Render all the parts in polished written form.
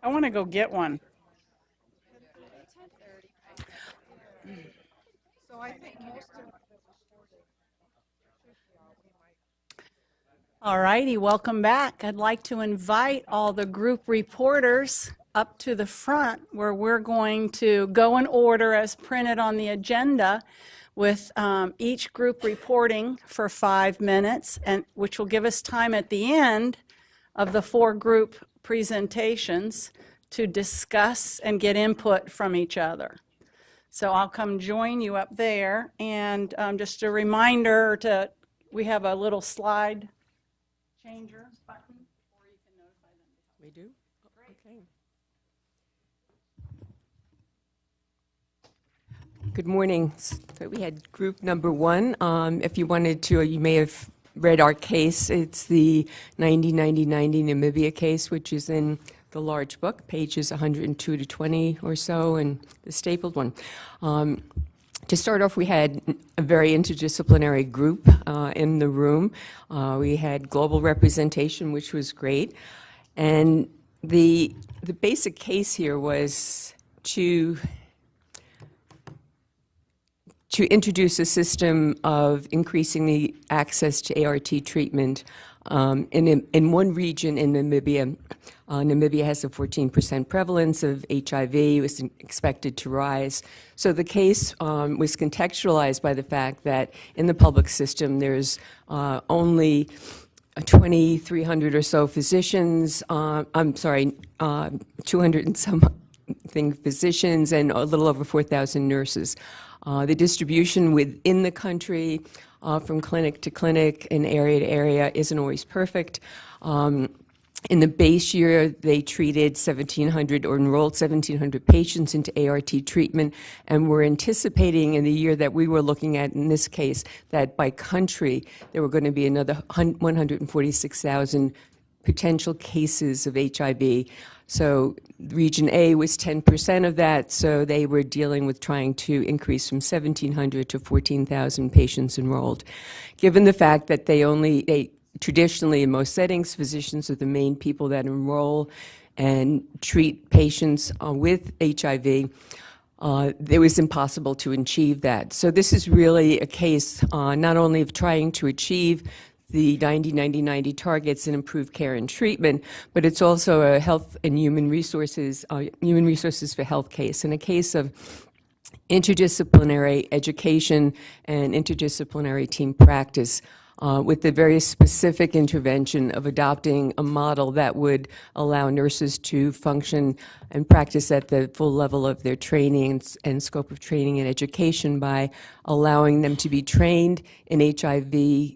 I want to go get one. So I think most of All righty, welcome back. I'd like to invite all the group reporters up to the front where we're going to go in order as printed on the agenda with each group reporting for 5 minutes, and which will give us time at the end of the 4 group presentations to discuss and get input from each other. So I'll come join you up there, and just a reminder we have a little slide changer button, or you can notify them. We do? Okay. Good morning. So we had group number 1. If you wanted to, you may have read our case. It's the 90-90-90 Namibia case, which is in the large book, pages 102 to 20 or so, and the stapled one. To start off, we had a very interdisciplinary group in the room. We had global representation, which was great. And the basic case here was to introduce a system of increasing the access to ART treatment in one region in Namibia. Namibia has a 14% prevalence of HIV. It was expected to rise. So the case was contextualized by the fact that in the public system there's only 2,300 or so physicians, 200 and something physicians and a little over 4,000 nurses. The distribution within the country from clinic to clinic and area to area isn't always perfect. In the base year, they treated 1,700 or enrolled 1,700 patients into ART treatment, and we're anticipating in the year that we were looking at in this case that by country there were going to be another 146,000 potential cases of HIV. So Region A was 10% of that, so they were dealing with trying to increase from 1,700 to 14,000 patients enrolled. Given the fact that traditionally, in most settings, physicians are the main people that enroll and treat patients with HIV. It was impossible to achieve that. So this is really a case not only of trying to achieve the 90-90-90 targets and improve care and treatment, but it's also a health and human resources for health case, and a case of interdisciplinary education and interdisciplinary team practice. With the very specific intervention of adopting a model that would allow nurses to function and practice at the full level of their training and scope of training and education by allowing them to be trained in HIV,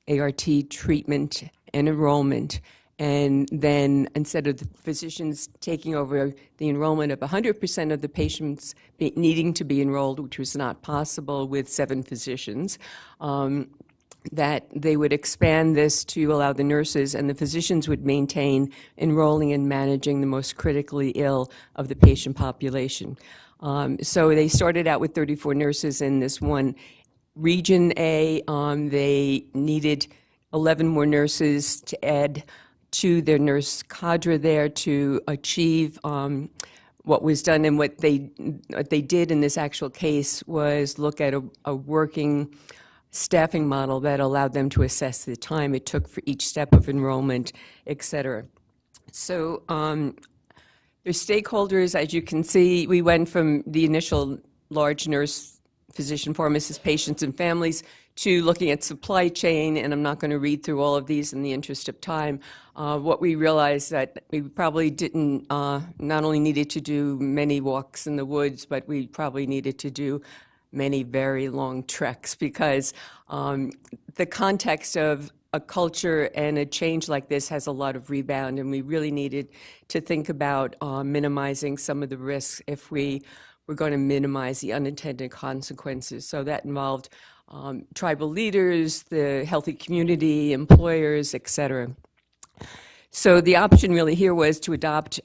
ART treatment and enrollment. And then instead of the physicians taking over the enrollment of 100% of the patients needing to be enrolled, which was not possible with 7 physicians, that they would expand this to allow the nurses and the physicians would maintain enrolling and managing the most critically ill of the patient population. So they started out with 34 nurses in this one Region A. They needed 11 more nurses to add to their nurse cadre there to achieve what was done. And what they did in this actual case was look at a working staffing model that allowed them to assess the time it took for each step of enrollment, et cetera. So their stakeholders, as you can see, we went from the initial large nurse, physician, pharmacist, patients, and families to looking at supply chain, and I'm not going to read through all of these in the interest of time. What we realized that we probably didn't, not only needed to do many walks in the woods, but we probably needed to do many very long treks, because the context of a culture and a change like this has a lot of rebound, and we really needed to think about minimizing some of the risks if we were going to minimize the unintended consequences. So that involved tribal leaders, the healthy community, employers, et cetera. So the option really here was to adopt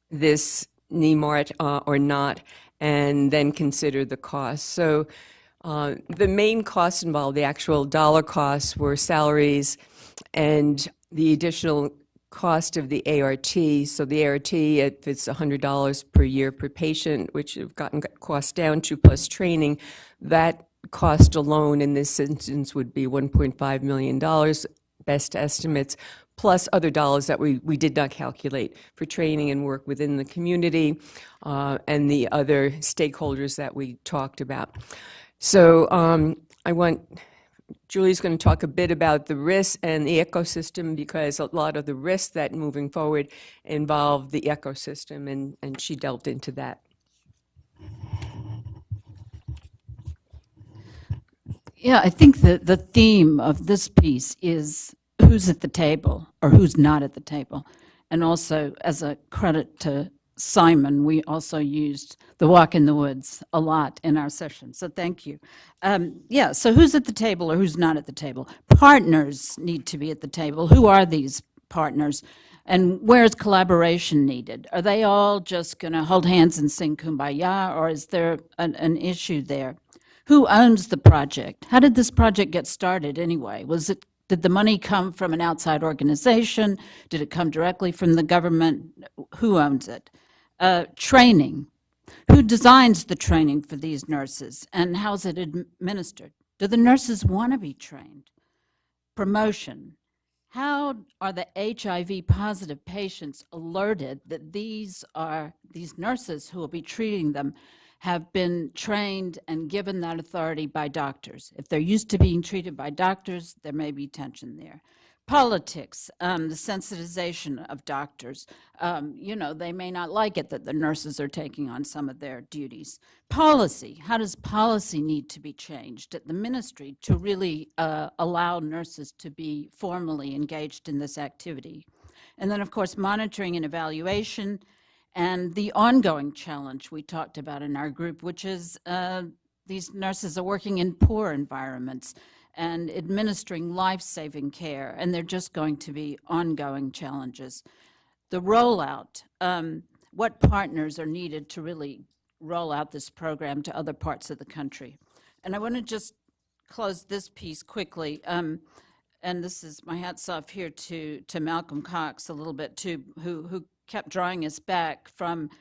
this NEMART or not, and then consider the cost. So the main costs involved, the actual dollar costs, were salaries and the additional cost of the ART. So the ART, if it's $100 per year per patient, which have gotten cost down to, plus training, that cost alone in this instance would be $1.5 million, best estimates, plus other dollars that we did not calculate for training and work within the community and the other stakeholders that we talked about. So Julie's going to talk a bit about the risks and the ecosystem, because a lot of the risks that moving forward involve the ecosystem, and she delved into that. Yeah, I think the theme of this piece is who's at the table or who's not at the table. And also, as a credit to Simon, we also used the walk in the woods a lot in our session, so thank you. Yeah, so who's at the table or who's not at the table? Partners need to be at the table. Who are these partners? And where is collaboration needed? Are they all just going to hold hands and sing Kumbaya, or is there an issue there? Who owns the project? How did this project get started anyway? Did the money come from an outside organization? Did it come directly from the government? Who owns it? Training. Who designs the training for these nurses, and how's it administered? Do the nurses want to be trained? Promotion. How are the HIV positive patients alerted that these nurses who will be treating them have been trained and given that authority by doctors? If they're used to being treated by doctors, there may be tension there. Politics, the sensitization of doctors. They may not like it that the nurses are taking on some of their duties. Policy, how does policy need to be changed at the ministry to really allow nurses to be formally engaged in this activity? And then, of course, monitoring and evaluation, and the ongoing challenge we talked about in our group, which is these nurses are working in poor environments and administering life-saving care, and they're just going to be ongoing challenges. The rollout, what partners are needed to really roll out this program to other parts of the country? And I want to just close this piece quickly, and this is my hats off here to Malcolm Cox a little bit too, who kept drawing us back from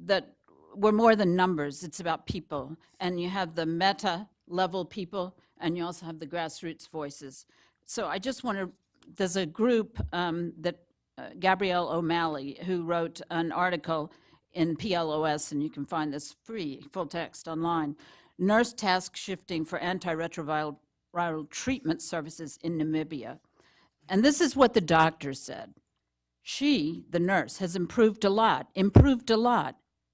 that we're more than numbers, it's about people. And you have the meta level people, and you also have the grassroots voices. So I just want to, there's a group that Gabrielle O'Malley, who wrote an article in PLOS, and you can find this free, full text online, Nurse Task Shifting for Antiretroviral Treatment Services in Namibia. And this is what the doctor said. She, the nurse, has improved a lot.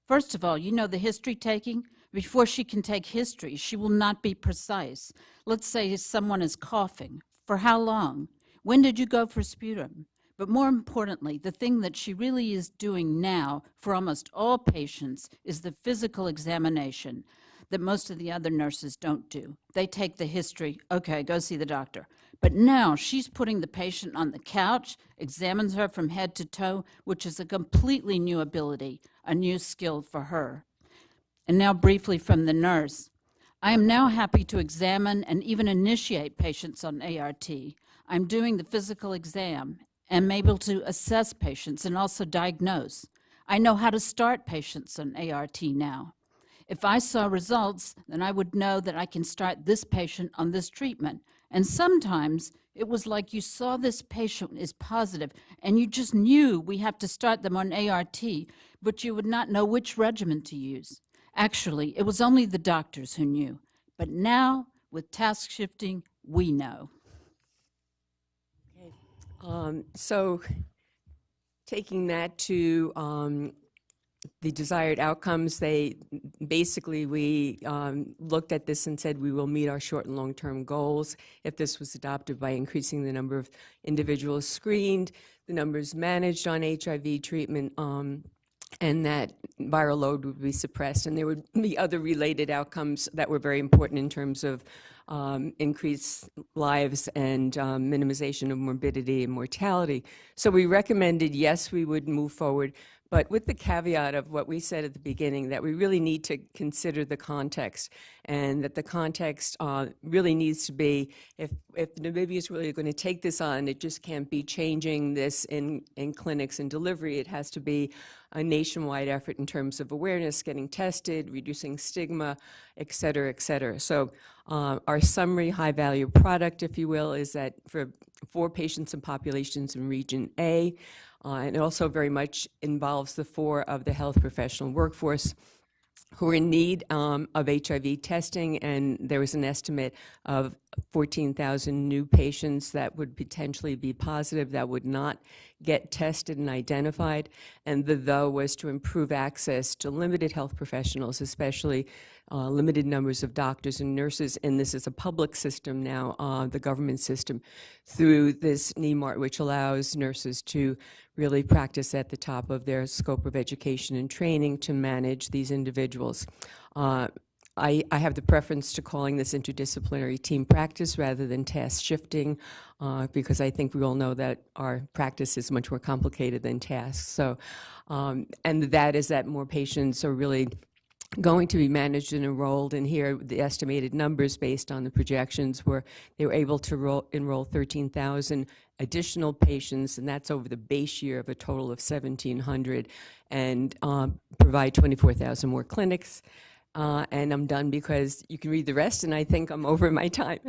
First of all, the history taking? Before she can take history, she will not be precise. Let's say someone is coughing. For how long? When did you go for sputum? But more importantly, the thing that she really is doing now for almost all patients is the physical examination that most of the other nurses don't do. They take the history, okay, go see the doctor. But now she's putting the patient on the couch, examines her from head to toe, which is a completely new ability, a new skill for her. And now briefly from the nurse. I am now happy to examine and even initiate patients on ART. I'm doing the physical exam. I'm able to assess patients and also diagnose. I know how to start patients on ART now. If I saw results, then I would know that I can start this patient on this treatment. And sometimes it was like you saw this patient is positive and you just knew we have to start them on ART, but you would not know which regimen to use. Actually, it was only the doctors who knew. But now, with task shifting, we know. So taking that to the desired outcomes, we looked at this and said we will meet our short and long-term goals if this was adopted by increasing the number of individuals screened, the numbers managed on HIV treatment, and that viral load would be suppressed. And there would be other related outcomes that were very important in terms of increased lives and minimization of morbidity and mortality. So we recommended, yes, we would move forward, but with the caveat of what we said at the beginning, that we really need to consider the context, and that the context really needs to be, if Namibia is really going to take this on, it just can't be changing this in clinics and delivery. It has to be a nationwide effort in terms of awareness, getting tested, reducing stigma, et cetera, et cetera. So our summary high-value product, if you will, is that for patients and populations in Region A, and it also very much involves the 4 of the health professional workforce who are in need of HIV testing, and there was an estimate of 14,000 new patients that would potentially be positive that would not get tested and identified. And the though was to improve access to limited health professionals, especially limited numbers of doctors and nurses, and this is a public system now, the government system, through this NEMART, which allows nurses to really practice at the top of their scope of education and training to manage these individuals. I have the preference to calling this interdisciplinary team practice rather than task shifting, because I think we all know that our practice is much more complicated than tasks. So, and that is that more patients are really going to be managed and enrolled, and here the estimated numbers based on the projections were they were able to enroll 13,000 additional patients, and that's over the base year of a total of 1,700, and provide 24,000 more clinics. And I'm done because you can read the rest, and I think I'm over my time.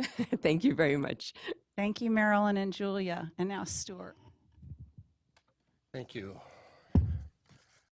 Thank you very much. Thank you, Marilyn and Julia. And now Stuart. Thank you.